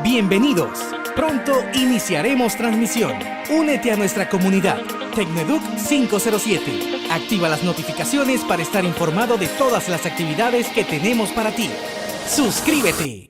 Bienvenidos. Pronto iniciaremos transmisión. Únete a nuestra comunidad. Tecnoeduc 507. Activa las notificaciones para estar informado de todas las actividades que tenemos para ti. ¡Suscríbete!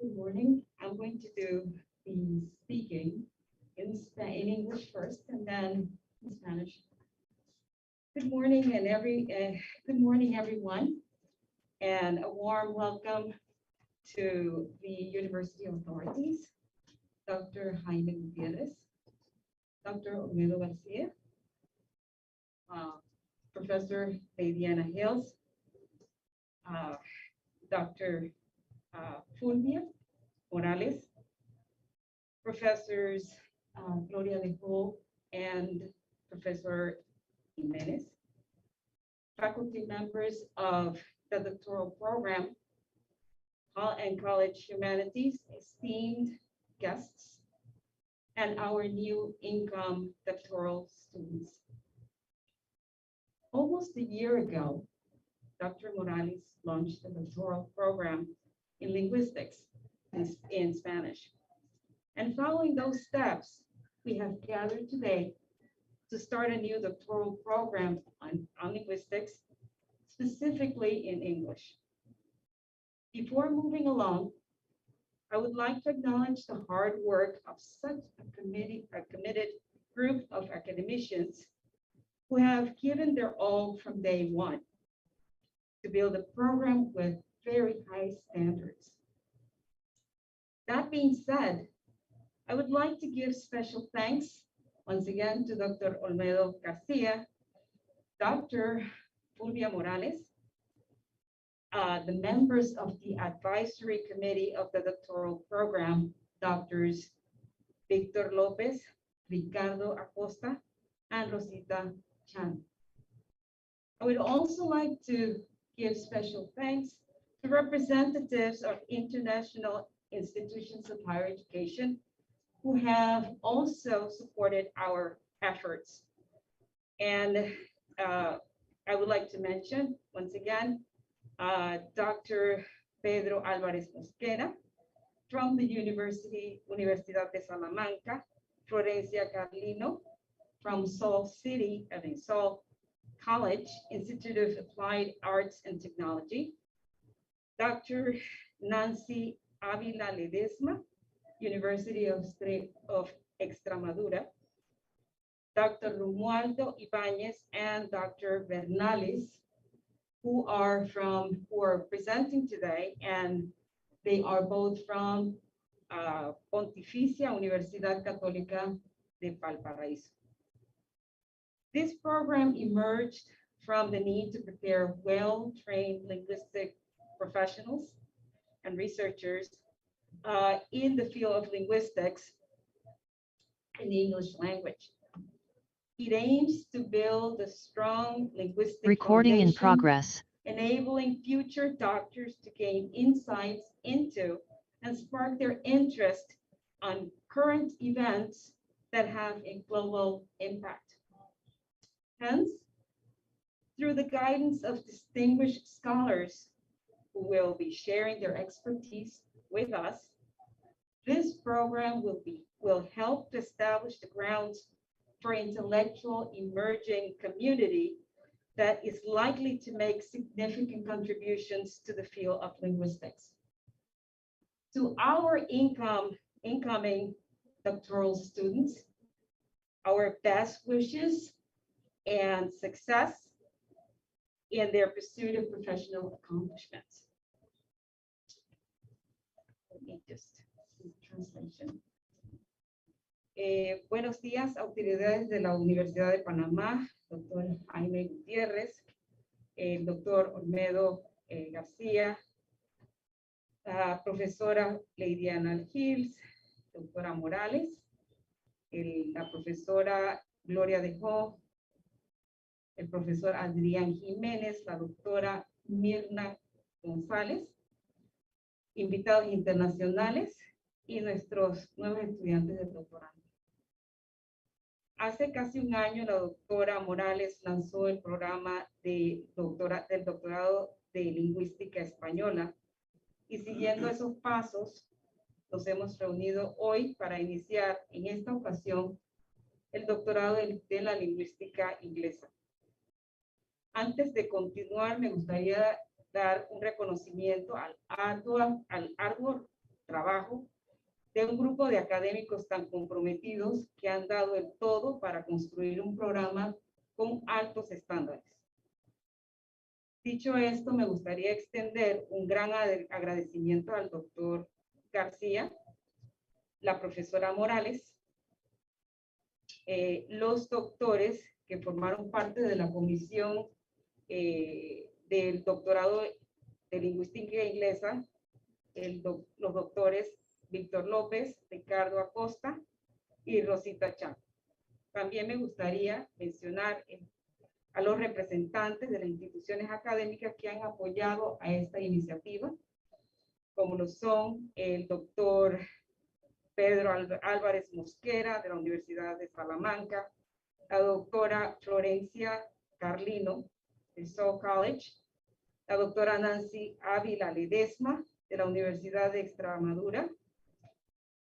Good morning. I'm going to do the speaking in English first and then in Spanish. Good morning good morning everyone, and a warm welcome to the University authorities, Dr. Jaime Gutierrez, Dr. Olmedo Garcia, Professor Diana Hills, Dr. Fulvia Morales, Professors Gloria Lejo and Professor Jimenez, faculty members of the doctoral program and College Humanities, esteemed guests, and our new income doctoral students. Almost a year ago, Dr. Morales launched the doctoral program in linguistics in Spanish. And following those steps, we have gathered today to start a new doctoral program on linguistics, specifically in English. Before moving along, I would like to acknowledge the hard work of such a committed group of academicians who have given their all from day one to build a program with very high standards. That being said, I would like to give special thanks once again to Dr. Olmedo Garcia, Dr. Fulvia Morales, the members of the advisory committee of the doctoral program, Doctors Victor Lopez, Ricardo Acosta, and Rosita Chan. I would also like to give special thanks to representatives of international institutions of higher education who have also supported our efforts. And I would like to mention, once again, Dr. Pedro Alvarez Mosquera from the Universidad de Salamanca, Florencia Carlino from Seoul City, Seoul College, Institute of Applied Arts and Technology, Dr. Nancy Avila Ledesma, University of Extremadura, Dr. Romualdo Ibanez and Dr. Bernales, who are presenting today, and they are both from Pontificia Universidad Católica de Valparaíso. This program emerged from the need to prepare well-trained linguistic professionals and researchers in the field of linguistics in the English language. It aims to build a strong linguistic Recording in foundation, progress. enabling future doctors to gain insights into and spark their interest on current events that have a global impact. Hence, through the guidance of distinguished scholars who will be sharing their expertise with us, this program will help to establish the grounds for intellectual emerging community that is likely to make significant contributions to the field of linguistics. To our incoming doctoral students, our best wishes and success in their pursuit of professional accomplishments. Let me just do translation. Buenos días, autoridades de la Universidad de Panamá, doctor Jaime Gutiérrez, el doctor Olmedo García, la profesora Leidiana Hills, doctora Morales, la profesora Gloria de Jo, el profesor Adrián Jiménez, la doctora Mirna González, invitados internacionales y nuestros nuevos estudiantes del doctorado. Hace casi un año, la doctora Morales lanzó el programa del doctorado de Lingüística Española y siguiendo esos pasos, nos hemos reunido hoy para iniciar en esta ocasión el doctorado de la Lingüística Inglesa. Antes de continuar, me gustaría dar un reconocimiento al arduo trabajo de un grupo de académicos tan comprometidos que han dado el todo para construir un programa con altos estándares. Dicho esto, me gustaría extender un gran agradecimiento al doctor García, la profesora Morales, los doctores que formaron parte de la comisión del doctorado de Lingüística Inglesa, los doctores Víctor López, Ricardo Acosta y Rosita Chan. También me gustaría mencionar a los representantes de las instituciones académicas que han apoyado a esta iniciativa, como lo son el doctor Pedro Álvarez Mosquera de la Universidad de Salamanca, la doctora Florencia Carlino de Shaw College, la doctora Nancy Ávila Ledesma de la Universidad de Extremadura,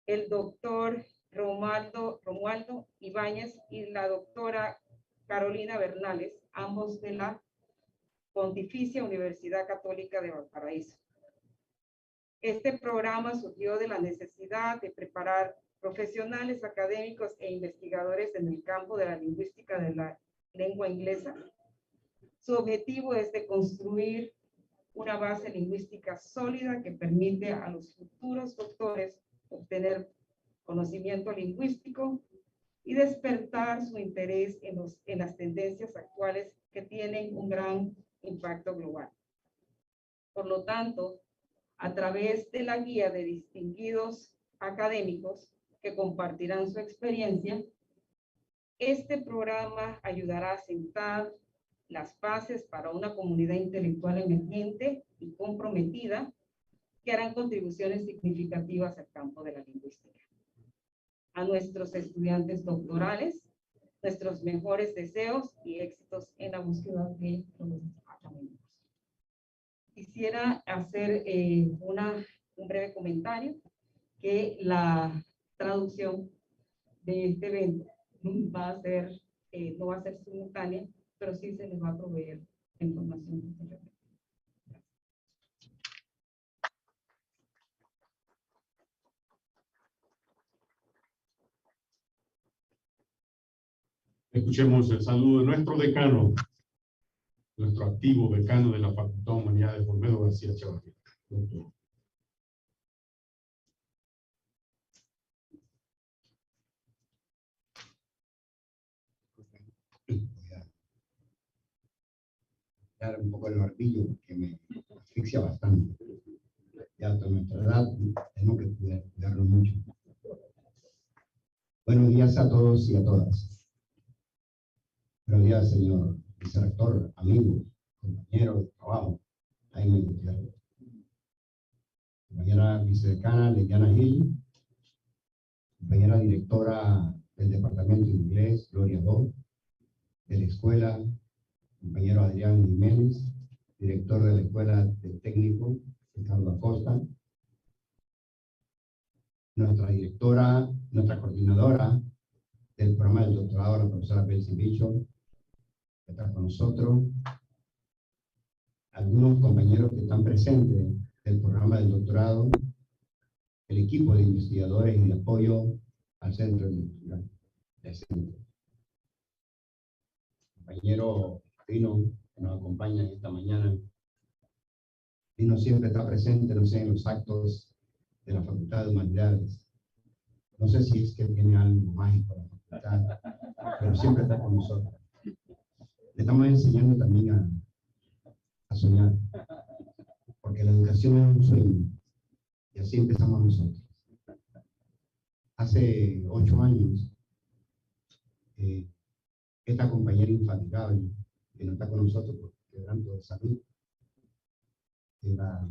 el doctor Romualdo Ibáñez y la doctora Carolina Bernales, ambos de la Pontificia Universidad Católica de Valparaíso. Este programa surgió de la necesidad de preparar profesionales académicos e investigadores en el campo de la lingüística de la lengua inglesa. Su objetivo es de construir una base lingüística sólida que permite a los futuros doctores obtener conocimiento lingüístico y despertar su interés en las tendencias actuales que tienen un gran impacto global. Por lo tanto, a través de la guía de distinguidos académicos que compartirán su experiencia, este programa ayudará a sentar las bases para una comunidad intelectual emergente y comprometida que harán contribuciones significativas al campo de la lingüística. A nuestros estudiantes doctorales, nuestros mejores deseos y éxitos en la búsqueda de los académicos. Quisiera hacer un breve comentario que la traducción de este evento va a ser, no va a ser simultánea, pero sí se les va a proveer la información posteriormente. Escuchemos el saludo de nuestro decano, nuestro activo decano de la Facultad de Humanidades, Olmedo García Chavarría. Doctor. quitar un poco el barbillo porque me asfixia bastante. Ya a nuestra edad tenemos que cuidarlo mucho. Buenos días a todos y a todas. Buenos días, señor vicerrector, amigo, compañero de trabajo, Jaime Gutiérrez. Compañera vicedecana Liliana Gil, compañera directora del Departamento de Inglés, Gloria Do, de la escuela, compañero Adrián Jiménez, director de la Escuela de Técnico, Ricardo Acosta, nuestra directora, nuestra coordinadora del programa del doctorado, la profesora Betsy Bicho, que está con nosotros, algunos compañeros que están presentes del programa del doctorado, el equipo de investigadores y de apoyo al centro de lectura del centro. Compañero Rino, que nos acompaña esta mañana. Rino siempre está presente, no sé, en los actos de la Facultad de Humanidades. No sé si es que tiene algo mágico la facultad, pero siempre está con nosotros. Le estamos enseñando también a soñar, porque la educación es un sueño, y así empezamos nosotros. Hace 8 años, esta compañera infatigable, que no está con nosotros por quebranto de salud, la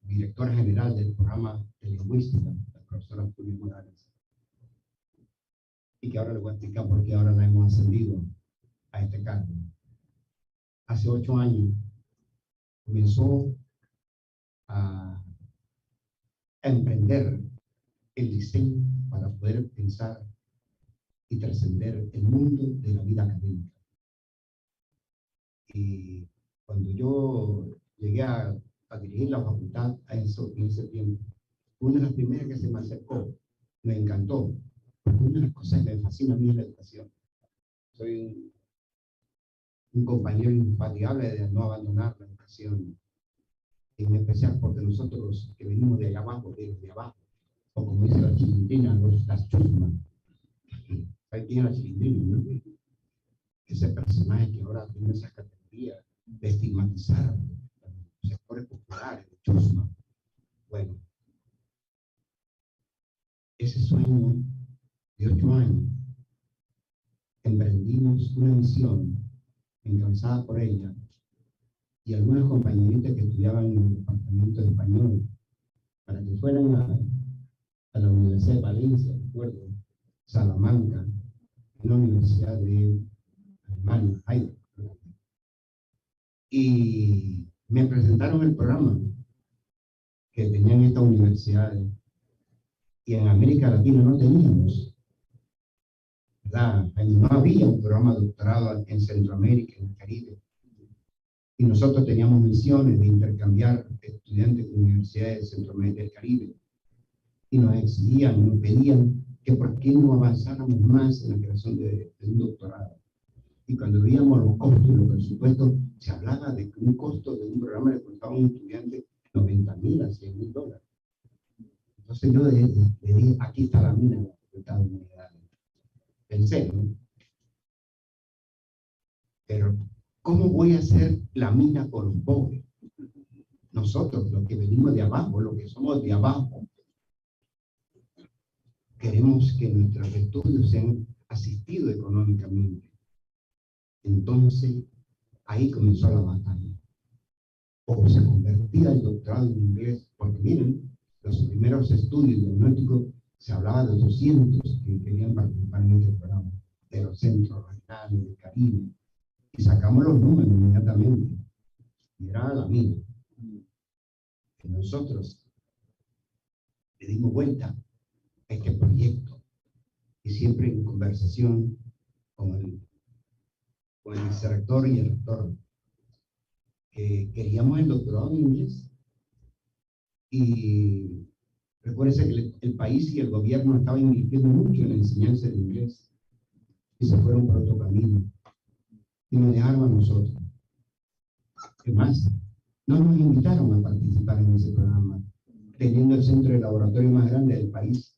directora general del programa de Lingüística, la profesora Julio Morales, y que ahora le voy a explicar por qué ahora la hemos ascendido a este cargo. Hace 8 años comenzó a emprender el diseño para poder pensar y trascender el mundo de la vida académica. Y cuando yo llegué a dirigir la facultad en ese tiempo, una de las primeras que se me acercó, me encantó, porque una de las cosas que me fascina a mí es la educación. Soy un compañero infatigable de no abandonar la educación, en especial porque nosotros que venimos de allá abajo, desde abajo, o como dice la chilindrina, las chusmas. ¿Sabe quién es la chilindrina, no? Ese personaje que ahora tiene esa categoría de estigmatizar a los sectores populares, de chusma. Bueno, ese sueño de 8 años, emprendimos una misión encabezada por ella y algunas compañeritas que estudiaban en el departamento de español, para que fueran a la Universidad de Valencia, recuerdo, Salamanca, en la Universidad de Alemania, Heidelberg. Y me presentaron el programa que tenían estas universidades, y en América Latina no teníamos, ¿verdad? No había un programa de doctorado en Centroamérica, en el Caribe. Y nosotros teníamos misiones de intercambiar estudiantes de universidades de Centroamérica y del Caribe. Y nos exigían, nos pedían que por qué no avanzáramos más en la creación de un doctorado. Y cuando veíamos los costos y los presupuestos, se hablaba de que un costo de un programa le costaba a un estudiante $90,000 a $100,000. Entonces yo le dije, aquí está la mina de la Facultad de Humanidades. Pensé, ¿no? Pero, ¿cómo voy a hacer la mina con los pobres? Nosotros, los que venimos de abajo, los que somos de abajo, queremos que nuestros estudios sean asistidos económicamente. Entonces, ahí comenzó la batalla. O se convertía el doctorado en inglés, porque miren, los primeros estudios diagnósticos se hablaba de 200 que querían participar en este programa, de los centros regionales, del Caribe, y sacamos los números inmediatamente. Y era la mina. Que nosotros le dimos vuelta a este proyecto, y siempre en conversación con el vicerrector y el rector, que queríamos el doctorado en inglés. Y recuérdense que el país y el gobierno estaban invirtiendo mucho en la enseñanza del inglés, y se fueron por otro camino, y nos dejaron a nosotros. ¿Qué más? No nos invitaron a participar en ese programa, teniendo el centro de laboratorio más grande del país,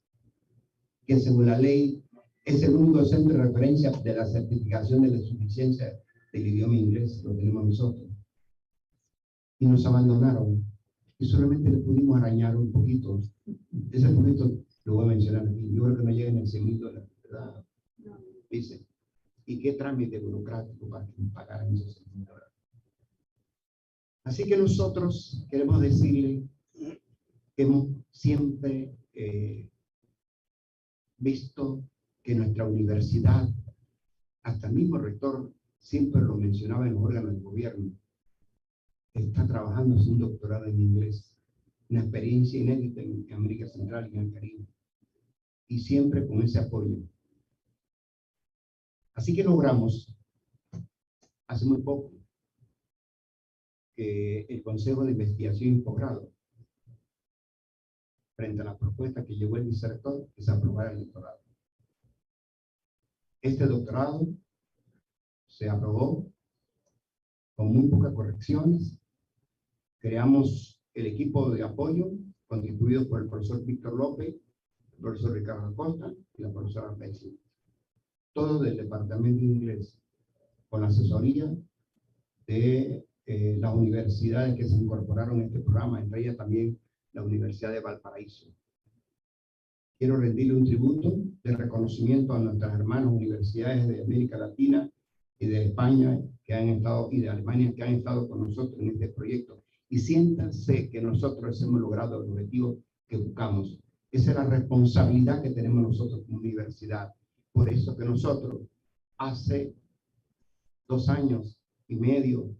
que según la ley es el único centro de referencia de la certificación de la suficiencia del idioma inglés, lo tenemos nosotros. y nos abandonaron. Y solamente le pudimos arañar un poquito. Ese poquito lo voy a mencionar aquí. Yo creo que no llega en el $100,000, ¿verdad? Dice. ¿Y qué trámite burocrático para que nos pagaran esos $100,000? Así que nosotros queremos decirle que hemos siempre visto que nuestra universidad, hasta el mismo rector siempre lo mencionaba en los órganos del gobierno, está trabajando en un doctorado en inglés, una experiencia inédita en América Central y en el Caribe, y siempre con ese apoyo. Así que logramos, hace muy poco, que el Consejo de Investigación y Posgrado, frente a la propuesta que llevó el vicerrector, que se aprobara el doctorado. Este doctorado se aprobó con muy pocas correcciones. Creamos el equipo de apoyo, constituido por el profesor Víctor López, el profesor Ricardo Acosta y la profesora Betsy. Todo del departamento de inglés, con la asesoría de las universidades que se incorporaron a este programa, entre ellas también la Universidad de Valparaíso. Quiero rendirle un tributo de reconocimiento a nuestras hermanas universidades de América Latina y de España que han estado, y de Alemania que han estado con nosotros en este proyecto. Y siéntanse que nosotros hemos logrado el objetivo que buscamos. Esa es la responsabilidad que tenemos nosotros como universidad. Por eso que nosotros hace 2 años y medio,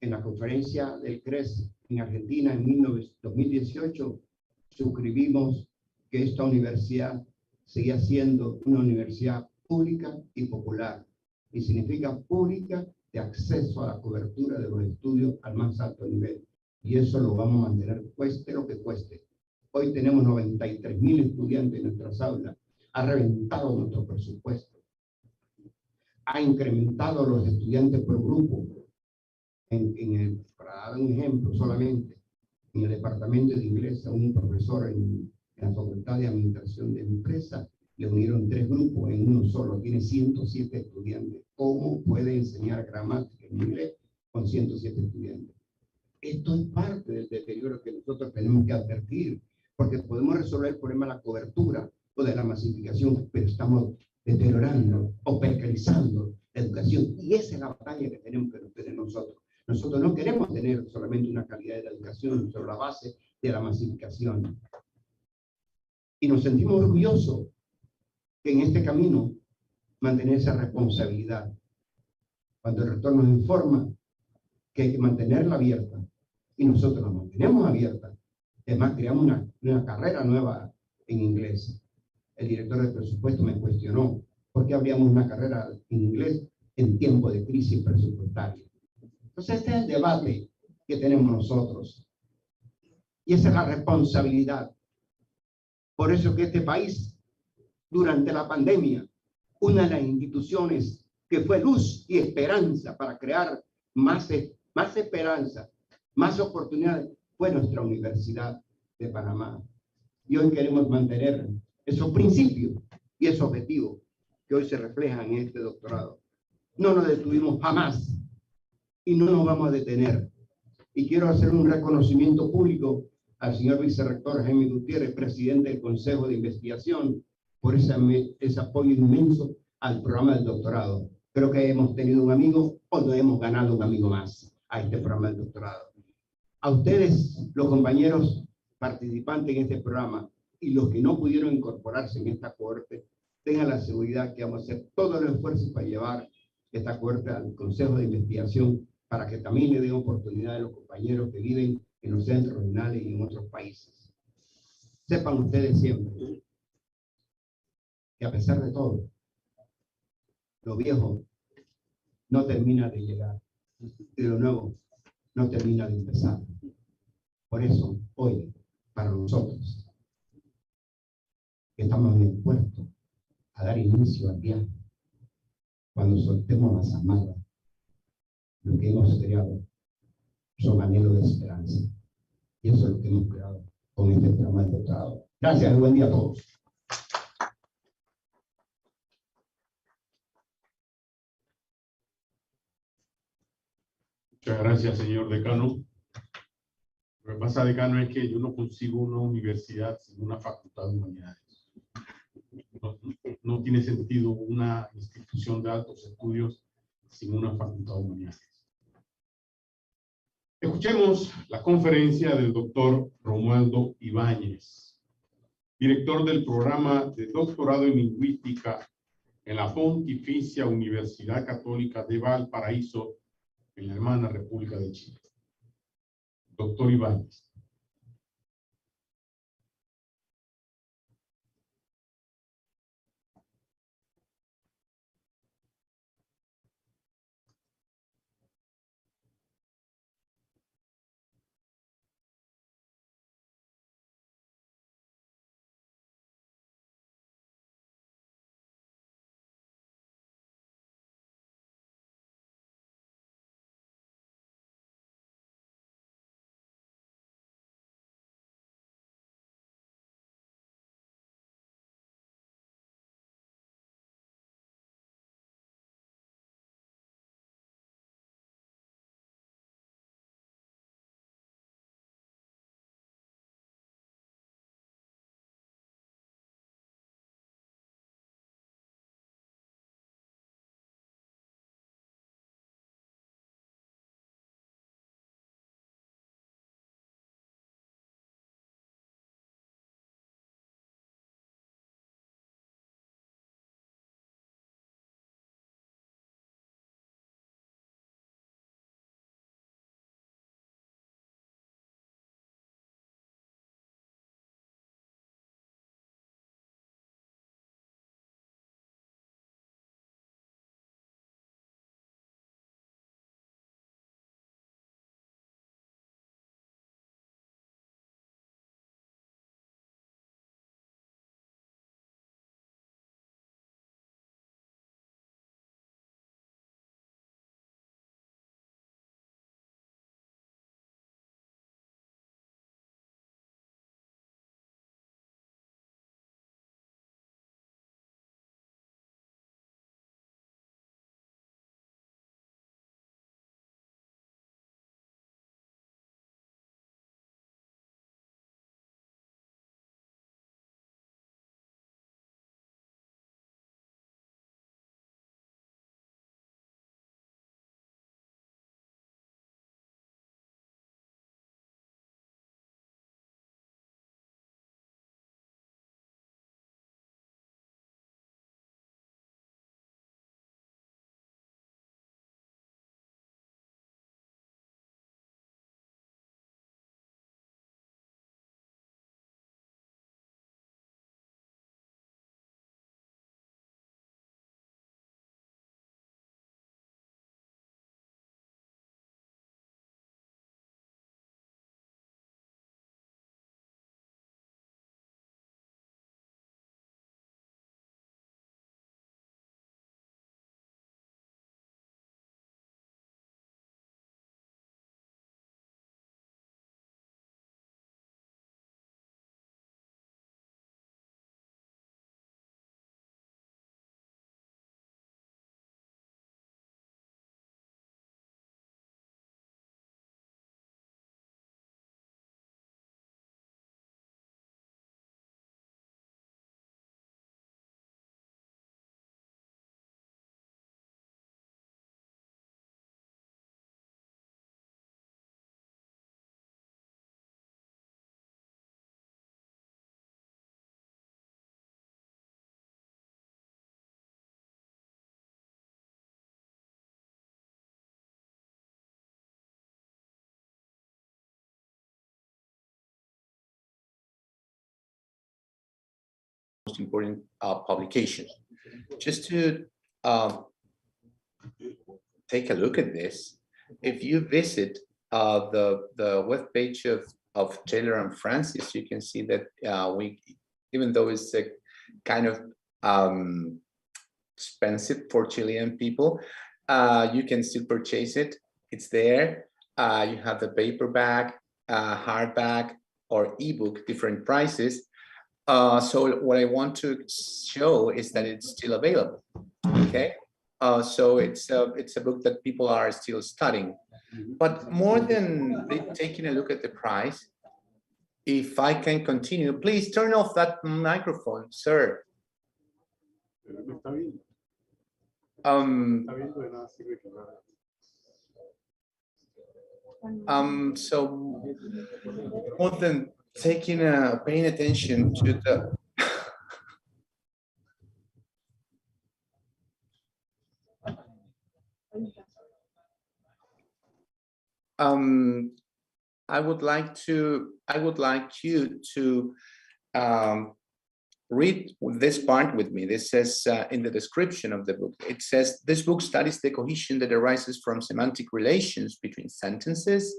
en la conferencia del CRES en Argentina en 2018, suscribimos que esta universidad seguía siendo una universidad pública y popular. Y significa pública de acceso a la cobertura de los estudios al más alto nivel. Y eso lo vamos a mantener, cueste lo que cueste. Hoy tenemos 93,000 estudiantes en nuestras aulas. Ha reventado nuestro presupuesto. Ha incrementado los estudiantes por grupo. Para dar un ejemplo solamente, en el departamento de Inglesa, un profesor en la Facultad de Administración de Empresa, le unieron 3 grupos en uno solo, tiene 107 estudiantes. ¿Cómo puede enseñar gramática en inglés con 107 estudiantes? Esto es parte del deterioro que nosotros tenemos que advertir, porque podemos resolver el problema de la cobertura o de la masificación, pero estamos deteriorando o precarizando la educación, y esa es la batalla que tenemos que tener nosotros. Nosotros no queremos tener solamente una calidad de la educación sobre la base de la masificación. Y nos sentimos orgullosos que en este camino mantener esa responsabilidad. Cuando el rector nos informa que hay que mantenerla abierta, y nosotros la mantenemos abierta, además creamos una carrera nueva en inglés. El director de presupuesto me cuestionó por qué abríamos una carrera en inglés en tiempo de crisis presupuestaria. Entonces este es el debate que tenemos nosotros. Y esa es la responsabilidad. Por eso que este país, durante la pandemia, una de las instituciones que fue luz y esperanza para crear más esperanza, más oportunidades, fue nuestra Universidad de Panamá. Y hoy queremos mantener esos principios y esos objetivos que hoy se reflejan en este doctorado. No nos detuvimos jamás y no nos vamos a detener. Y quiero hacer un reconocimiento público al señor vicerrector Jaime Gutiérrez, presidente del Consejo de Investigación, por ese apoyo inmenso al programa del doctorado. Creo que hemos tenido un amigo o nos hemos ganado un amigo más a este programa del doctorado. A ustedes, los compañeros participantes en este programa y los que no pudieron incorporarse en esta cohorte, tengan la seguridad que vamos a hacer todos los esfuerzos para llevar esta cohorte al Consejo de Investigación para que también le den oportunidad a los compañeros que viven en los centros regionales y en otros países. Sepan ustedes siempre que a pesar de todo, lo viejo no termina de llegar y lo nuevo no termina de empezar. Por eso, hoy, para nosotros, estamos dispuestos a dar inicio al viaje. Cuando soltemos las amarras, lo que hemos creado son anhelos de esperanza. Y eso es lo que hemos creado con este programa de doctorado. Gracias y buen día a todos. Muchas Muchas gracias, señor decano. Lo que pasa, decano, es que yo no consigo una universidad sin una facultad de humanidades. No tiene sentido una institución de altos estudios sin una facultad de humanidades. Escuchemos la conferencia del doctor Romualdo Ibáñez, director del programa de Doctorado en Lingüística en la Pontificia Universidad Católica de Valparaíso, en la hermana República de Chile. Doctor Ibáñez. Most important publications. Just to take a look at this, if you visit the web page of Taylor and Francis, you can see that even though it's a kind of expensive for Chilean people, you can still purchase it. It's there. You have the paperback, hardback, or ebook, different prices. So what I want to show is that it's still available. Okay. So it's a book that people are still studying. But more than taking a look at the price, if I can continue, please turn off that microphone, sir. So more than paying attention to the I would like you to read this part with me. This says in the description of the book, it says, this book studies the cohesion that arises from semantic relations between sentences,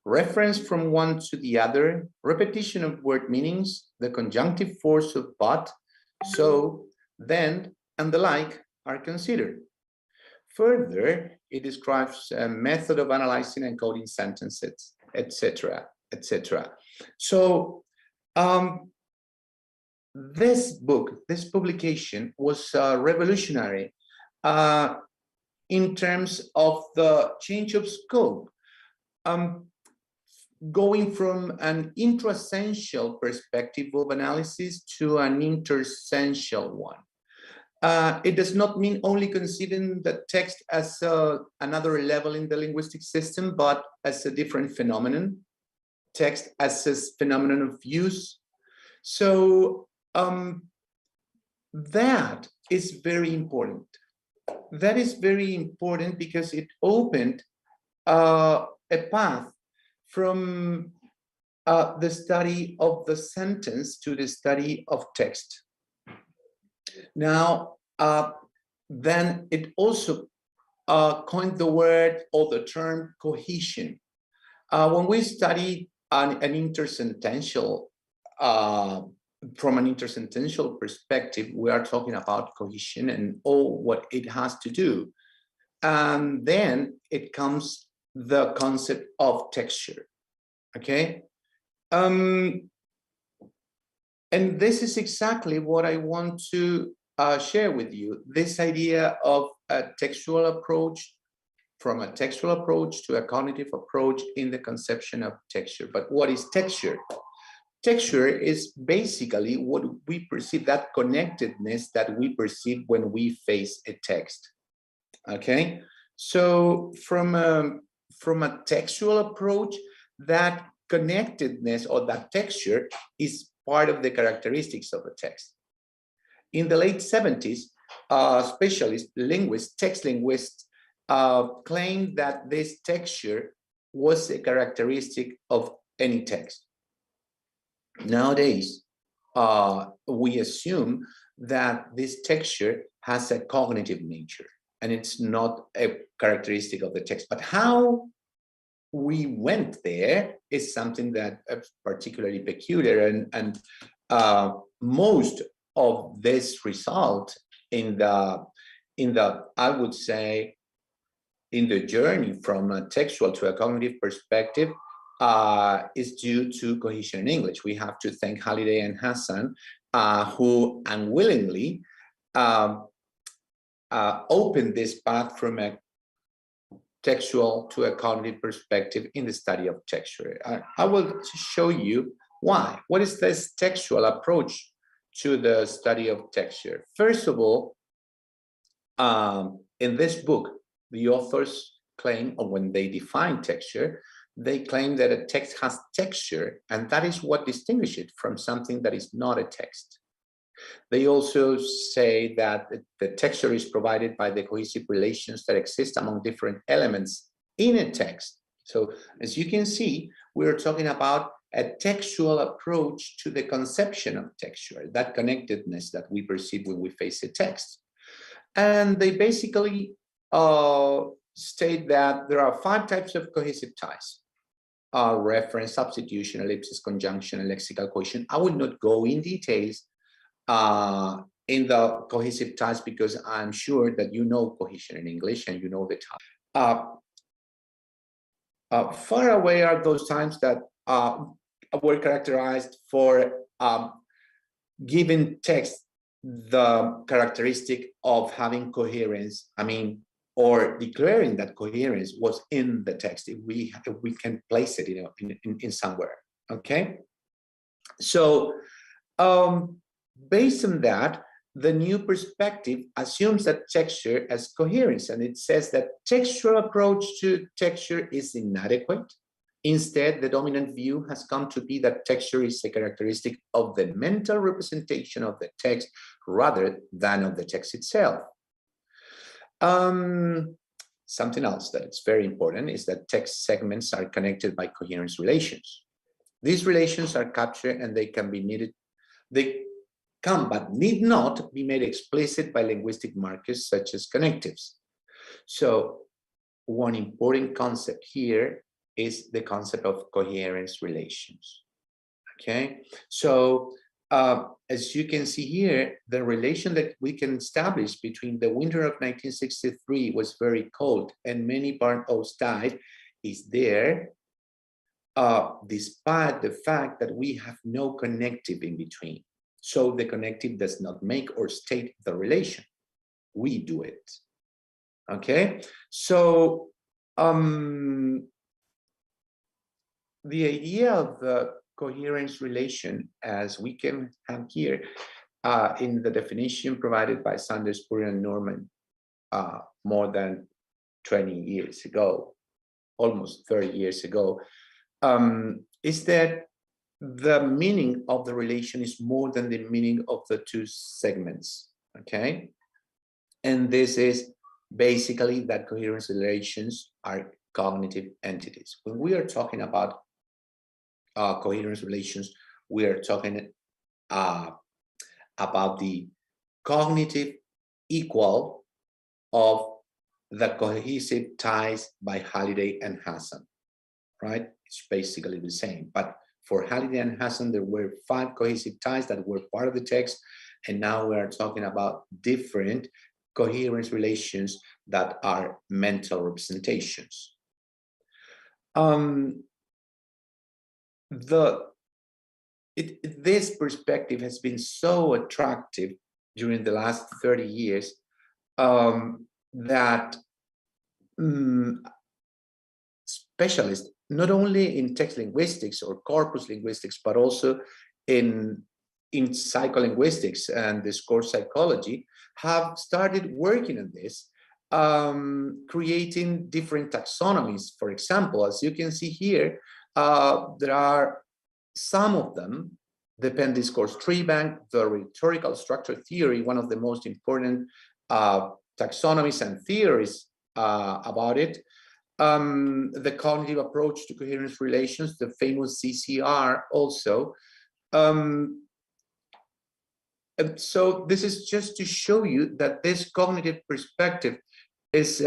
reference from one to the other, repetition of word meanings, the conjunctive force of but, so, then, and the like are considered. Further, it describes a method of analyzing and coding sentences, etc., etc. So, this book, this publication was revolutionary in terms of the change of scope, going from an intra-essential perspective of analysis to an inter-essential one. It does not mean only considering the text as another level in the linguistic system, but as a different phenomenon, text as a phenomenon of use. So that is very important. That is very important because it opened a path from the study of the sentence to the study of text. Now, then it also coined the word or the term cohesion. When we study an intersentential, from an intersentential perspective, we are talking about cohesion and all what it has to do. And then it comes the concept of texture, okay? And this is exactly what I want to share with you, this idea of a textual approach, from a textual approach to a cognitive approach in the conception of texture. But what is texture? Texture is basically what we perceive, that connectedness that we perceive when we face a text, okay? So from a textual approach, that connectedness or that texture is part of the characteristics of a text. In the late 70s, specialist linguists, text linguists, claimed that this texture was a characteristic of any text. Nowadays, we assume that this texture has a cognitive nature and it's not a characteristic of the text. But how we went there is something that is particularly peculiar, and most of this result in the I would say in the journey from a textual to a cognitive perspective is due to cohesion in English. We have to thank Halliday and Hassan, who unwillingly opened this path from a textual to a cognitive perspective in the study of texture. I will show you why. What is this textual approach to the study of texture? First of all, in this book, the authors claim, or when they define texture, they claim that a text has texture, and that is what distinguishes it from something that is not a text. They also say that the texture is provided by the cohesive relations that exist among different elements in a text. So as you can see, we're talking about a textual approach to the conception of texture, that connectedness that we perceive when we face a text. And they basically state that there are 5 types of cohesive ties: reference, substitution, ellipsis, conjunction, and lexical cohesion. I will not go in details in the cohesive ties because I'm sure that you know cohesion in English and you know the type. Far away are those times that were characterized for giving text the characteristic of having coherence, or declaring that coherence was in the text, if we can place it in somewhere, okay? So based on that, the new perspective assumes that texture as coherence, and it says that textual approach to texture is inadequate. Instead, the dominant view has come to be that texture is a characteristic of the mental representation of the text rather than of the text itself. Something else that is very important is that text segments are connected by coherence relations. These relations are captured and they can but need not be made explicit by linguistic markers such as connectives. So one important concept here is the concept of coherence relations, okay? So as you can see here, the relation that we can establish between the winter of 1963 was very cold and many barn owls died is there, despite the fact that we have no connective in between. So the connective does not make or state the relation. We do it, okay? So the idea of the coherence relation, as we can have here in the definition provided by Sanders, Puri, and Norman more than 20 years ago, almost 30 years ago, is that the meaning of the relation is more than the meaning of the two segments, okay? And this is basically that coherence relations are cognitive entities. When we are talking about coherence relations, we are talking about the cognitive equal of the cohesive ties by Halliday and Hassan, right? It's basically the same, but for Halliday and Hassan, there were 5 cohesive ties that were part of the text, and now we are talking about different coherence relations that are mental representations. This perspective has been so attractive during the last 30 years that specialists, not only in text linguistics or corpus linguistics, but also in psycholinguistics and discourse psychology, have started working on this, creating different taxonomies. For example, as you can see here, there are some of them, the Penn Discourse Tree Bank, the rhetorical structure theory, one of the most important taxonomies and theories about it, the cognitive approach to coherence relations, the famous CCR also. And so this is just to show you that this cognitive perspective is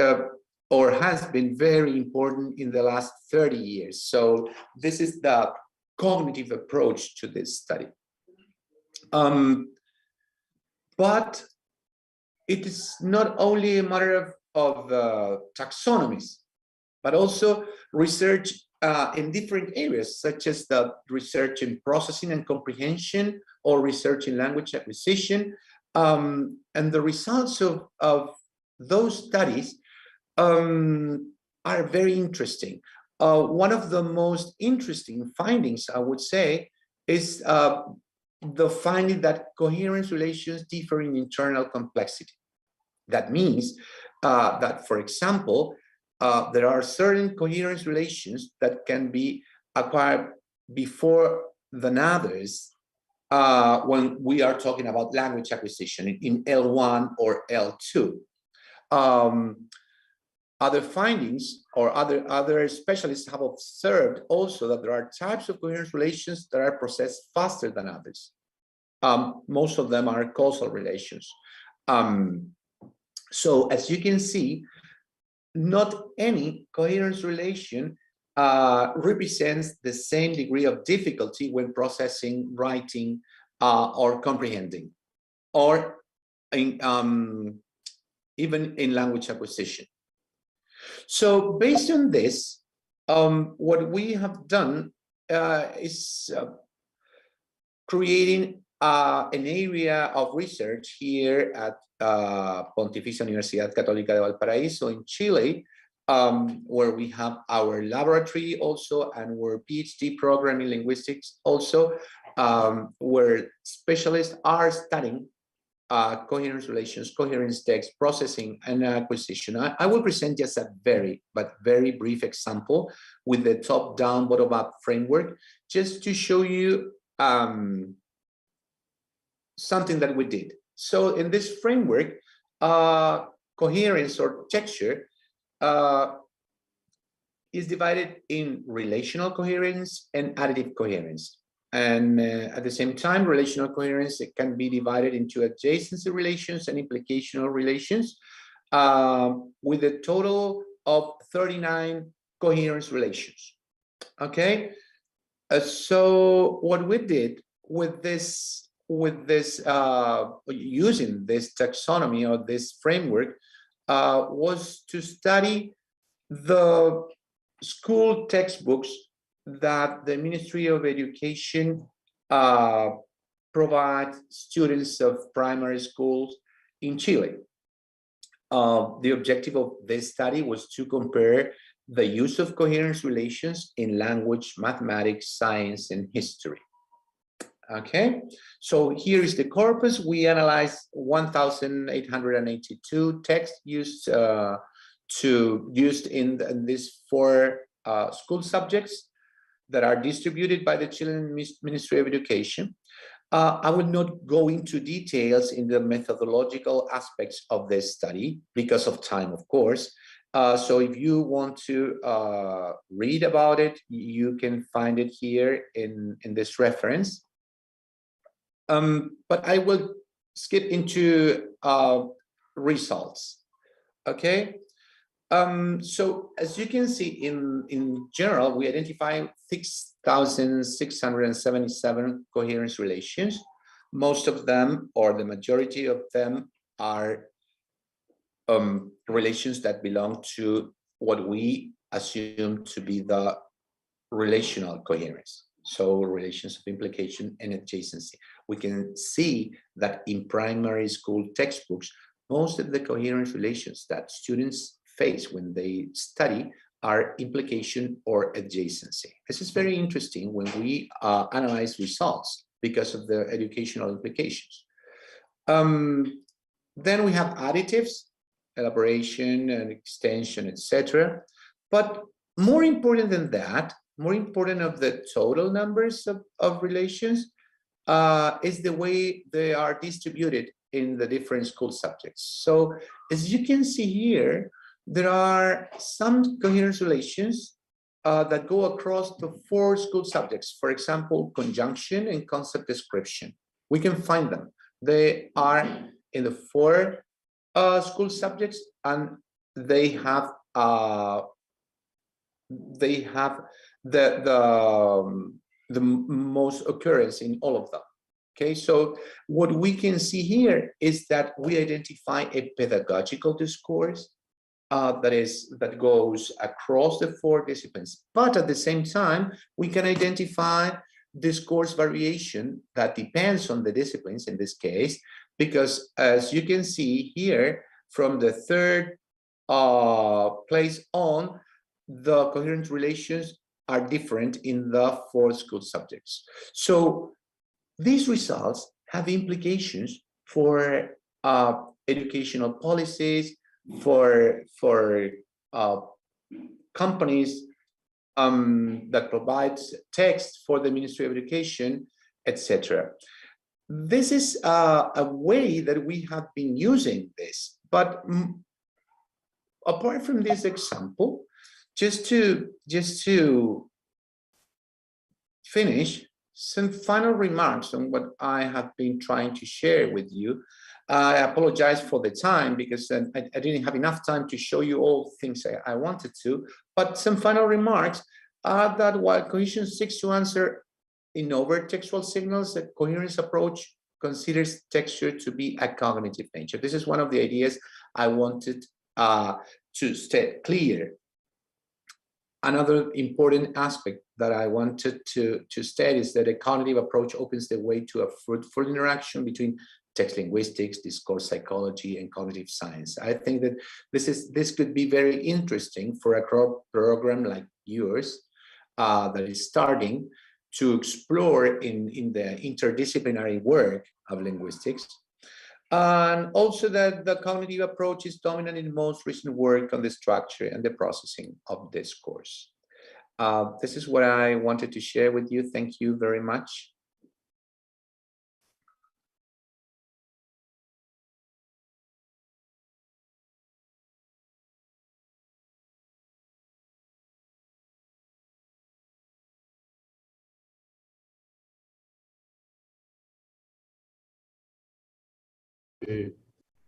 or has been very important in the last 30 years. So this is the cognitive approach to this study. But it is not only a matter of taxonomies, but also research in different areas, such as the research in processing and comprehension, or research in language acquisition. And the results of those studies are very interesting. One of the most interesting findings, I would say, is the finding that coherence relations differ in internal complexity. That means that, for example, there are certain coherence relations that can be acquired before than others when we are talking about language acquisition in L1 or L2. Other findings or other specialists have observed also that there are types of coherence relations that are processed faster than others. Most of them are causal relations. So as you can see, not any coherence relation represents the same degree of difficulty when processing, writing, or comprehending, or in, even in language acquisition. So based on this, what we have done is creating an area of research here at Pontificia Universidad Católica de Valparaíso in Chile, where we have our laboratory also and our PhD program in linguistics also, where specialists are studying coherence relations, coherence text, processing, and acquisition. I will present just a very brief example with the top-down, bottom-up framework, just to show you something that we did. So in this framework, coherence or texture is divided in relational coherence and additive coherence. And at the same time, relational coherence, it can be divided into adjacency relations and implicational relations, with a total of 39 coherence relations. Okay, so what we did with this, using this taxonomy or this framework, was to study the school textbooks that the Ministry of Education provides students of primary schools in Chile. The objective of this study was to compare the use of coherence relations in language, mathematics, science, and history. Okay, so here is the corpus. We analyzed 1,882 texts used in these 4 school subjects that are distributed by the Chilean Ministry of Education. I will not go into details in the methodological aspects of this study because of time, of course. So if you want to read about it, you can find it here in this reference. But I will skip into results. Okay. So as you can see, in general, we identify 6,677 coherence relations. Most of them, or the majority of them, are relations that belong to what we assume to be the relational coherence. So relations of implication and adjacency. We can see that in primary school textbooks, most of the coherence relations that students face when they study are implication or adjacency. This is very interesting when we analyze results because of the educational implications. Then we have additives, elaboration and extension, etc. But more important than that, more important of the total numbers of relations is the way they are distributed in the different school subjects. So as you can see here, there are some coherence relations that go across the 4 school subjects. For example, conjunction and concept description. We can find them. They are in the 4 school subjects, and they have the most occurrence in all of them. Okay, so what we can see here is that we identify a pedagogical discourse that goes across the 4 disciplines, but at the same time we can identify discourse variation that depends on the disciplines in this case, because as you can see here, from the 3rd place on, the coherent relations are different in the 4 school subjects. So these results have implications for educational policies, for companies that provide text for the Ministry of Education, etc. This is a way that we have been using this, but apart from this example, just to finish, some final remarks on what I have been trying to share with you. I apologize for the time because I didn't have enough time to show you all things I wanted to, but some final remarks are that while cohesion seeks to answer in overt textual signals, the coherence approach considers texture to be a cognitive nature. This is one of the ideas I wanted to state clear. Another important aspect that I wanted to state is that a cognitive approach opens the way to a fruitful interaction between text linguistics, discourse psychology, and cognitive science. I think that this could be very interesting for a program like yours that is starting to explore in the interdisciplinary work of linguistics. And also that the cognitive approach is dominant in most recent work on the structure and the processing of discourse. This is what I wanted to share with you. Thank you very much.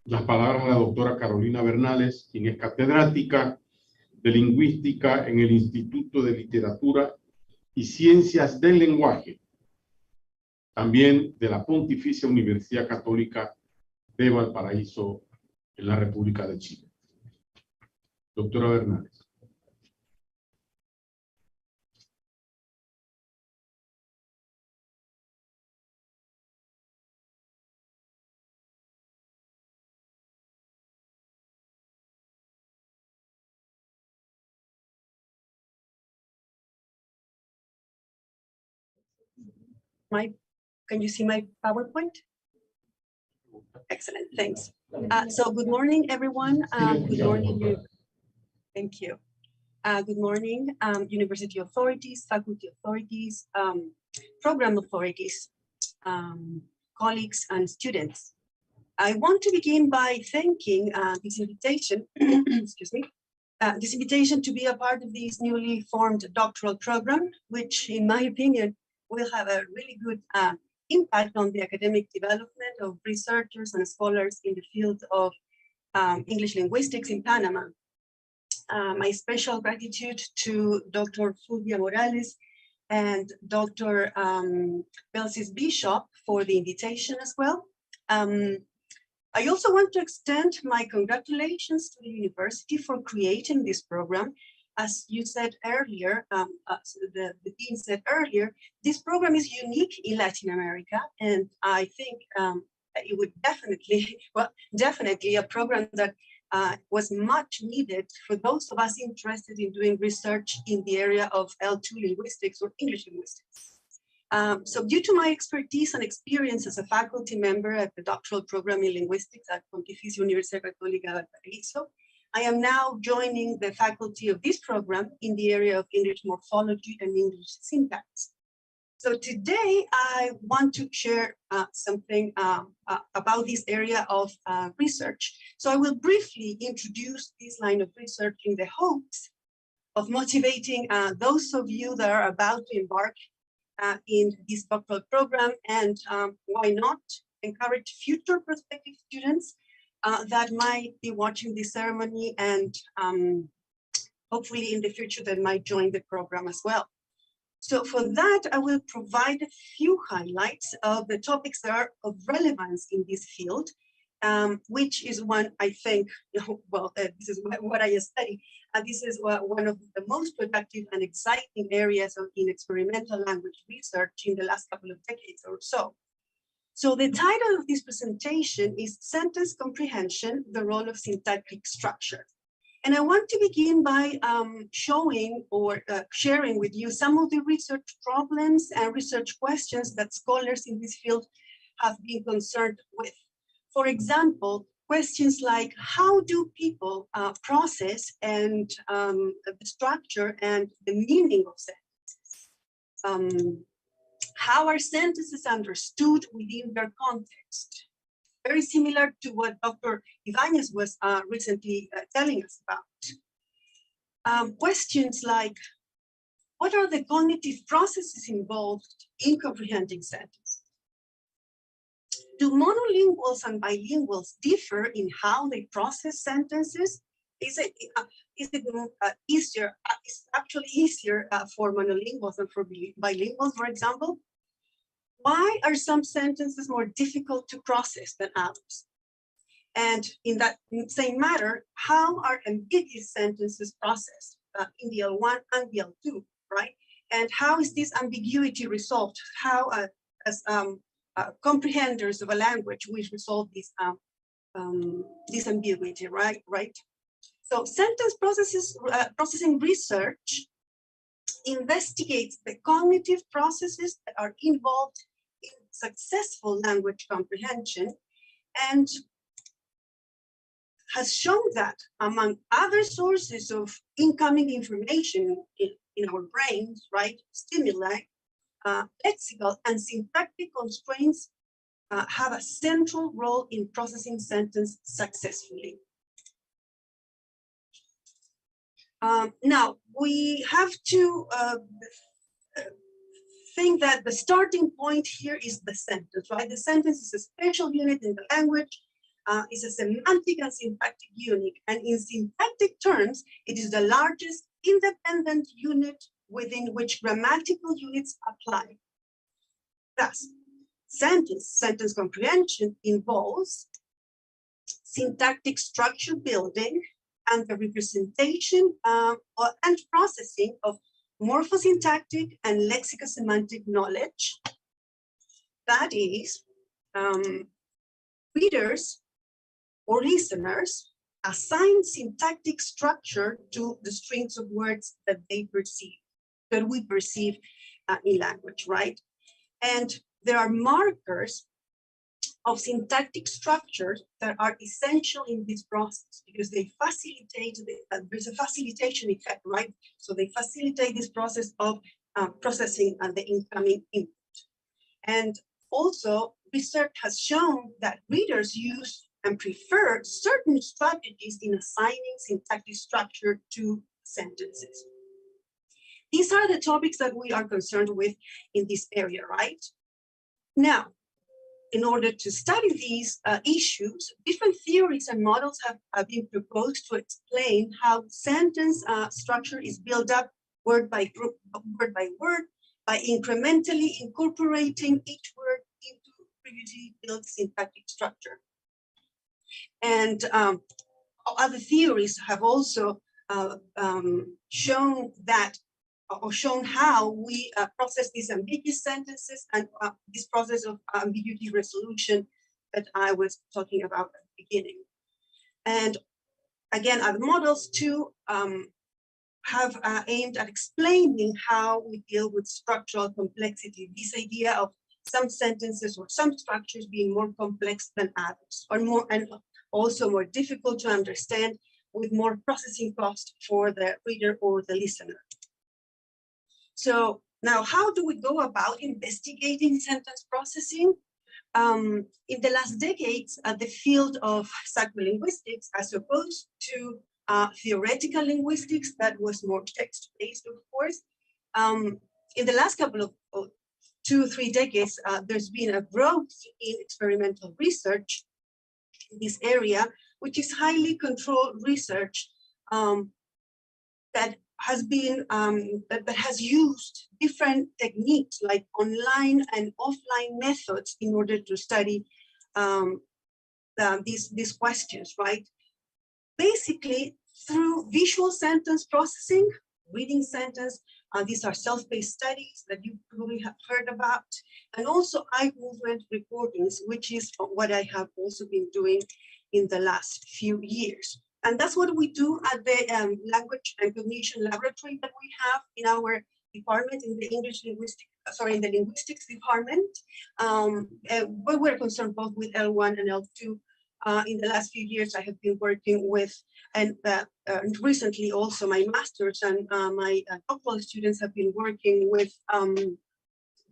Las palabras a la doctora Carolina Bernales, quien es catedrática de Lingüística en el Instituto de Literatura y Ciencias del Lenguaje, también de la Pontificia Universidad Católica de Valparaíso, en la República de Chile. Doctora Bernales. Can you see my PowerPoint? Excellent, thanks. So good morning, everyone. Good morning. Thank you. Good morning, university authorities, faculty authorities, program authorities, colleagues, and students. I want to begin by thanking this invitation, excuse me, this invitation to be a part of this newly formed doctoral program, which, in my opinion, will have a really good impact on the academic development of researchers and scholars in the field of English linguistics in Panama. My special gratitude to Dr. Fulvia Morales and Dr. Belsis Bishop for the invitation as well. I also want to extend my congratulations to the university for creating this program. As you said earlier, the dean said earlier, this program is unique in Latin America, and I think it would definitely, well, definitely a program that was much needed for those of us interested in doing research in the area of L2 linguistics or English linguistics. So due to my expertise and experience as a faculty member at the doctoral program in linguistics at Pontificia Universidad Católica de Valparaíso, I am now joining the faculty of this program in the area of English morphology and English syntax. So today I want to share something about this area of research. So I will briefly introduce this line of research in the hopes of motivating those of you that are about to embark in this doctoral program, and why not encourage future prospective students that might be watching this ceremony and hopefully in the future that might join the program as well. So for that, I will provide a few highlights of the topics that are of relevance in this field, which is one I think, well, this is what I study. This is one of the most productive and exciting areas in experimental language research in the last couple of decades or so. So the title of this presentation is Sentence Comprehension, the Role of Syntactic Structure. And I want to begin by showing or sharing with you some of the research problems and research questions that scholars in this field have been concerned with. For example, questions like how do people process and the structure and the meaning of sentences? How are sentences understood within their context? Very similar to what Dr. Ibanez was recently telling us about. Questions like, what are the cognitive processes involved in comprehending sentences? Do monolinguals and bilinguals differ in how they process sentences? Is it easier? It's actually easier for monolinguals than for bilinguals, for example. Why are some sentences more difficult to process than others? And in that same matter, how are ambiguous sentences processed? in the L1 and the L2, right? And how is this ambiguity resolved? How, as comprehenders of a language, we resolve this ambiguity, right? So sentence processing research investigates the cognitive processes that are involved in successful language comprehension, and has shown that, among other sources of incoming information in our brains, right, stimuli, lexical and syntactic constraints have a central role in processing sentence successfully. Now, we have to think that the starting point here is the sentence, right? The sentence is a special unit in the language. It's a semantic and syntactic unit. And in syntactic terms, it is the largest independent unit within which grammatical units apply. Thus, sentence comprehension involves syntactic structure building and the representation and processing of morphosyntactic and lexicosemantic knowledge. That is, readers or listeners assign syntactic structure to the strings of words that they perceive, that we perceive in language, right? And there are markers of syntactic structures that are essential in this process because they facilitate, there's a facilitation effect, right? So they facilitate this process of processing the incoming input. And also, research has shown that readers use and prefer certain strategies in assigning syntactic structure to sentences. These are the topics that we are concerned with in this area, right? Now, in order to study these issues, different theories and models have been proposed to explain how sentence structure is built up word by word, by incrementally incorporating each word into previously built syntactic structure. And other theories have also shown that, or shown how we process these ambiguous sentences and this process of ambiguity resolution that I was talking about at the beginning. And again, other models too have aimed at explaining how we deal with structural complexity, this idea of some sentences or some structures being more complex than others, or more, and also more difficult to understand with more processing cost for the reader or the listener. So now, how do we go about investigating sentence processing? In the last decades, the field of psycholinguistics, as opposed to theoretical linguistics that was more text-based, of course, in the last couple of 2 or 3 decades, there's been a growth in experimental research in this area, which is highly controlled research that has been that has used different techniques like online and offline methods in order to study these questions, right? Basically, through visual sentence processing, reading sentence, these are self-paced studies that you probably have heard about, and also eye movement recordings, which is what I have also been doing in the last few years. And that's what we do at the Language and Cognition Laboratory that we have in our department, in the in the linguistics department. But we're concerned both with L1 and L2. In the last few years, I have been working with, and recently also my master's and my doctoral students have been working with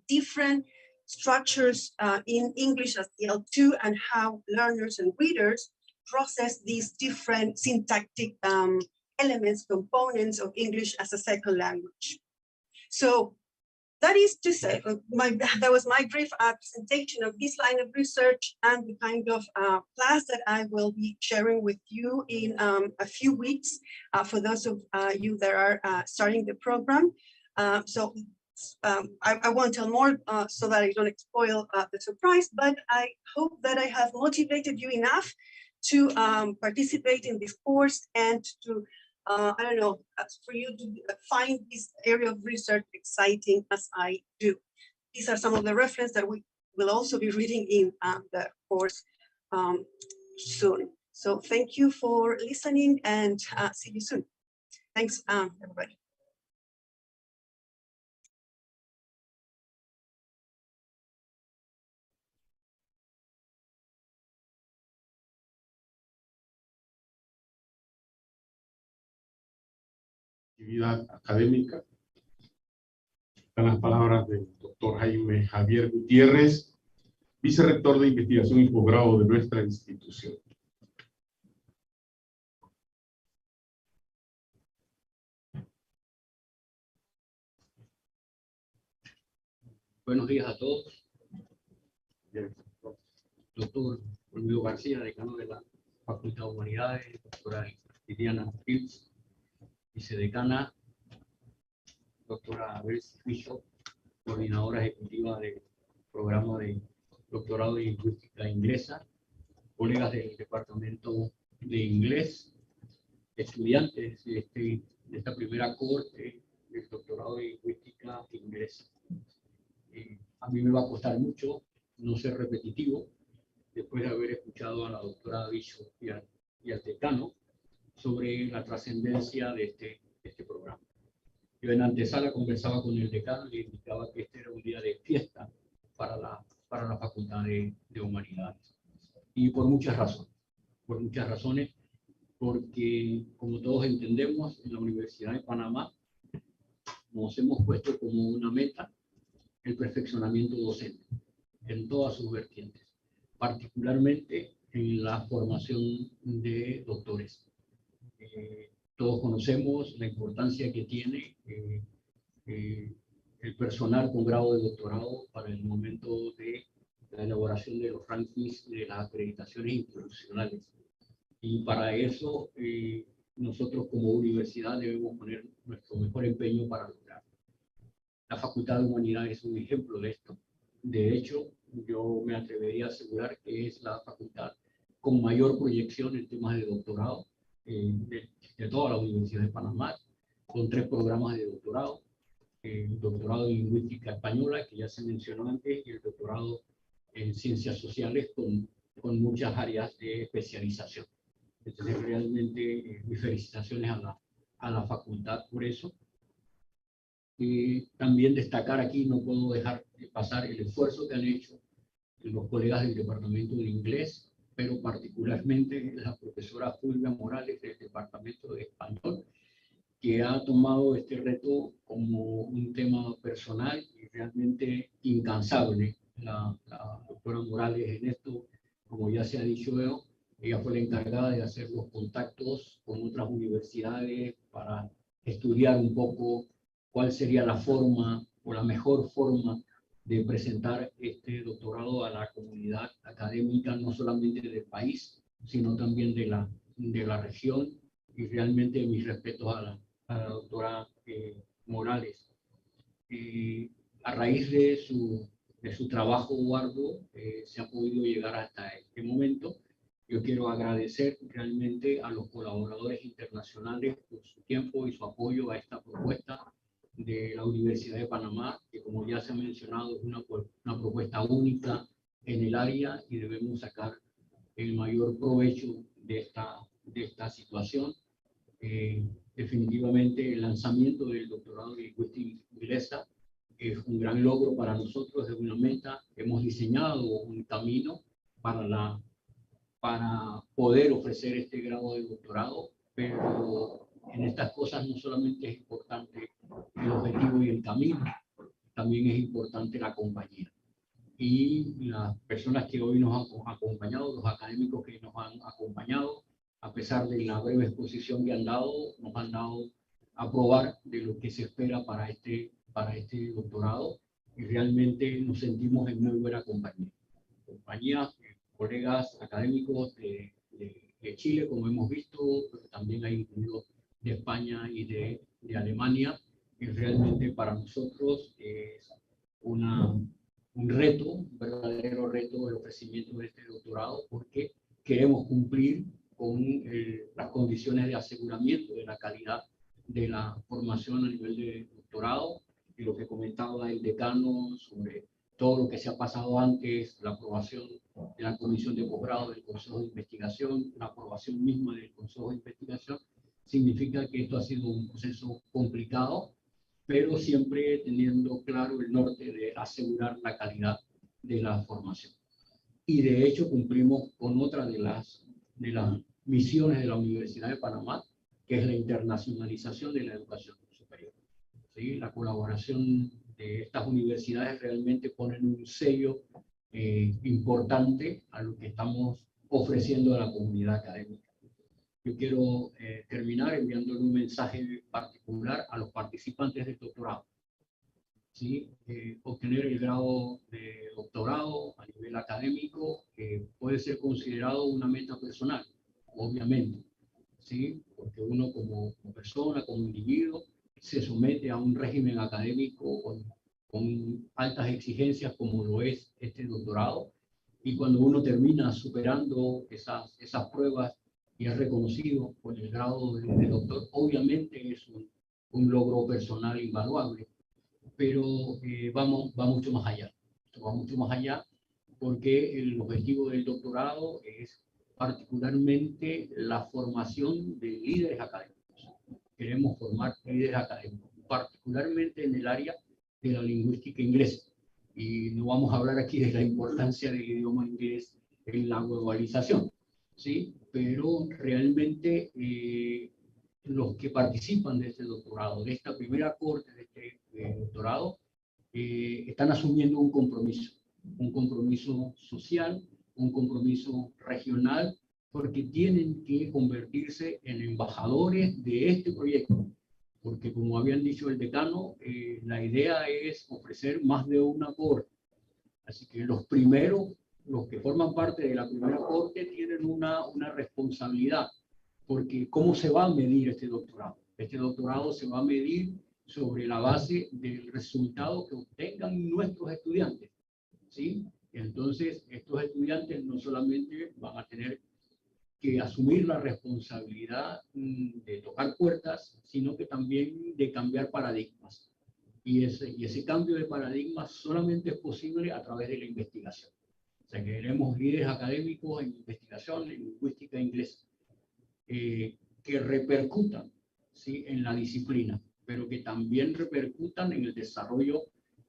different structures in English as the L2 and how learners and readers process these different syntactic elements, components of English as a second language. So that is to say, that was my brief presentation of this line of research and the kind of class that I will be sharing with you in a few weeks for those of you that are starting the program. So I won't tell more so that I don't spoil the surprise, but I hope that I have motivated you enough to participate in this course and to I don't know, for you to find this area of research exciting as I do. These are some of the references that we will also be reading in the course soon. So thank you for listening and see you soon. Thanks, everybody. Actividad académica. Están las palabras del doctor Jaime Javier Gutiérrez, vicerrector de investigación y posgrado de nuestra institución. Buenos días a todos. Doctor Olvido García, decano de la Facultad de Humanidades, doctora Liliana Fields, vicedecana, doctora Bess Bishop, coordinadora ejecutiva del programa de Doctorado en Lingüística Inglesa, colegas del Departamento de Inglés, estudiantes de esta primera cohorte del Doctorado de Lingüística Inglesa. A mí me va a costar mucho no ser repetitivo, después de haber escuchado a la doctora Bishop y al decano, sobre la trascendencia de este programa. Yo en antesala conversaba con el decano y le indicaba que este era un día de fiesta para la Facultad de Humanidades. Y por muchas razones. Por muchas razones, porque como todos entendemos, en la Universidad de Panamá nos hemos puesto como una meta el perfeccionamiento docente en todas sus vertientes, particularmente en la formación de doctores. Todos conocemos la importancia que tiene el personal con grado de doctorado para el momento de la elaboración de los rankings de las acreditaciones institucionales. Y para eso nosotros como universidad debemos poner nuestro mejor empeño para lograrlo. La Facultad de Humanidades es un ejemplo de esto. De hecho, yo me atrevería a asegurar que es la facultad con mayor proyección en temas de doctorado de toda la Universidad de Panamá, con 3 programas de doctorado, el doctorado en Lingüística Española, que ya se mencionó antes, y el doctorado en Ciencias Sociales con muchas áreas de especialización. Entonces, realmente, mis felicitaciones a la facultad por eso. Y también destacar aquí, no puedo dejar de pasar el esfuerzo que han hecho los colegas del Departamento de Inglés, pero particularmente la profesora Fulvia Morales del Departamento de Español, que ha tomado este reto como un tema personal y realmente incansable. La doctora Morales en esto, como ya se ha dicho, ella fue la encargada de hacer los contactos con otras universidades para estudiar un poco cuál sería la forma o la mejor forma de presentar este doctorado a la comunidad académica, no solamente del país, sino también de la región. Y realmente mis respetos a la doctora Morales. A raíz de su trabajo arduo, se ha podido llegar hasta este momento. Yo quiero agradecer realmente a los colaboradores internacionales por su tiempo y su apoyo a esta propuesta de la Universidad de Panamá, que como ya se ha mencionado es una propuesta única en el área y debemos sacar el mayor provecho de esta situación. Definitivamente el lanzamiento del doctorado de lingüística inglesa es un gran logro para nosotros, es una meta. Hemos diseñado un camino para poder ofrecer este grado de doctorado, pero en estas cosas no solamente es importante el objetivo y el camino, también es importante la compañía. Y las personas que hoy nos han acompañado, los académicos que nos han acompañado, a pesar de la breve exposición que nos han dado a probar de lo que se espera para este doctorado, y realmente nos sentimos en muy buena compañía. Colegas académicos de Chile, como hemos visto, pero también hay incluidos de España y de Alemania, y realmente para nosotros es un reto, un verdadero reto el ofrecimiento de este doctorado, porque queremos cumplir con las condiciones de aseguramiento de la calidad de la formación a nivel de doctorado, y lo que comentaba el decano sobre todo lo que se ha pasado antes, la aprobación de la comisión de posgrado del Consejo de Investigación, la aprobación misma del Consejo de Investigación, significa que esto ha sido un proceso complicado, pero siempre teniendo claro el norte de asegurar la calidad de la formación. Y de hecho cumplimos con otra de las misiones de la Universidad de Panamá, que es la internacionalización de la educación superior. ¿Sí? La colaboración de estas universidades realmente ponen un sello importante a lo que estamos ofreciendo a la comunidad académica. Yo quiero terminar enviándole un mensaje particular a los participantes del doctorado. ¿Sí? Obtener el grado de doctorado a nivel académico puede ser considerado una meta personal, obviamente, ¿sí? Porque uno como persona, como individuo, se somete a un régimen académico con altas exigencias como lo es este doctorado, y cuando uno termina superando esas pruebas y es reconocido con el grado de doctor, obviamente es un logro personal invaluable. Pero va mucho más allá. Va mucho más allá porque el objetivo del doctorado es particularmente la formación de líderes académicos. Queremos formar líderes académicos, particularmente en el área de la lingüística inglesa. Y no vamos a hablar aquí de la importancia del idioma inglés en la globalización, ¿sí? Pero realmente los que participan de este doctorado, de esta primera corte de este doctorado, están asumiendo un compromiso social, un compromiso regional, porque tienen que convertirse en embajadores de este proyecto. Porque como habían dicho el decano, la idea es ofrecer más de una corte. Así que los primeros, los que forman parte de la primera corte, tienen una responsabilidad. Porque ¿cómo se va a medir este doctorado? Este doctorado se va a medir sobre la base del resultado que obtengan nuestros estudiantes, ¿sí? Entonces, estos estudiantes no solamente van a tener que asumir la responsabilidad de tocar puertas, sino que también de cambiar paradigmas. Y ese cambio de paradigmas solamente es posible a través de la investigación. O sea, que queremos líderes académicos en investigación, en lingüística inglesa, que repercutan, ¿sí? En la disciplina, pero que también repercutan en el desarrollo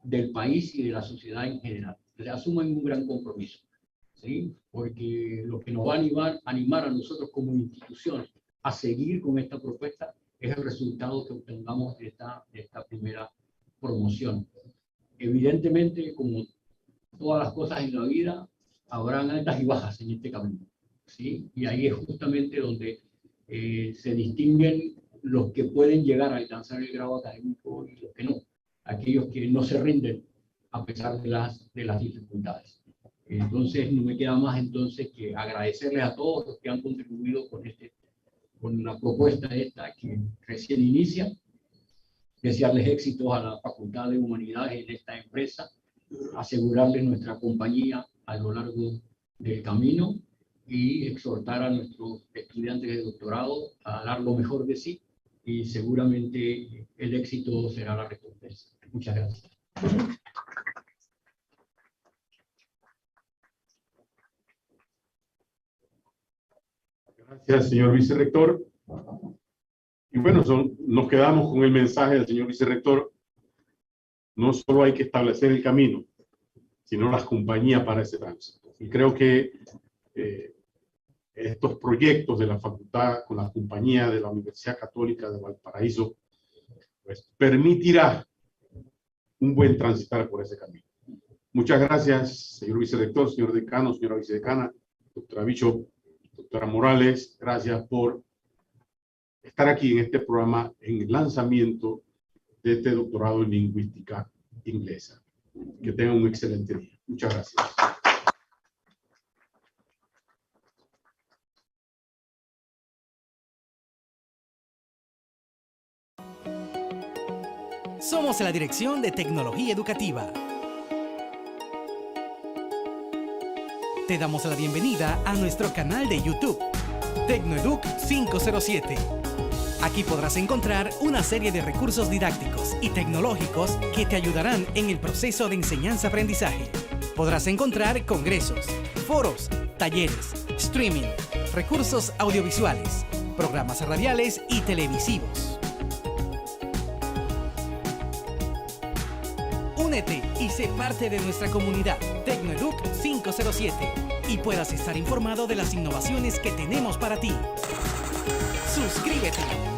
del país y de la sociedad en general. Que asuman un gran compromiso, ¿sí? Porque lo que nos va a animar a nosotros como instituciones a seguir con esta propuesta es el resultado que obtengamos de esta primera promoción. Evidentemente, como todas las cosas en la vida, habrán altas y bajas en este camino, ¿sí? Y ahí es justamente donde se distinguen los que pueden llegar a alcanzar el grado académico y los que no, aquellos que no se rinden a pesar de las dificultades. Entonces no me queda más entonces que agradecerles a todos los que han contribuido con la propuesta esta que recién inicia, desearles éxitos a la Facultad de Humanidades en esta empresa, asegurarles nuestra compañía a lo largo del camino y exhortar a nuestros estudiantes de doctorado a dar lo mejor de sí, y seguramente el éxito será la recompensa. Muchas gracias. Gracias, señor vicerrector. Y bueno, nos quedamos con el mensaje del señor vicerrector. No solo hay que establecer el camino, sino las compañías para ese tránsito. Y creo que estos proyectos de la facultad con la compañía de la Universidad Católica de Valparaíso, pues permitirá un buen transitar por ese camino. Muchas gracias, señor vicerrector, señor decano, señora vicedecana, doctora Bishop, doctora Morales. Gracias por estar aquí en este programa, en el lanzamiento de este doctorado en lingüística inglesa. Que tengan un excelente día. Muchas gracias. Somos la Dirección de Tecnología Educativa. Te damos la bienvenida a nuestro canal de YouTube, Tecnoeduc 507. Aquí podrás encontrar una serie de recursos didácticos y tecnológicos que te ayudarán en el proceso de enseñanza-aprendizaje. Podrás encontrar congresos, foros, talleres, streaming, recursos audiovisuales, programas radiales y televisivos. Únete y sé parte de nuestra comunidad Tecnoeduc 507 y puedas estar informado de las innovaciones que tenemos para ti. ¡Suscríbete!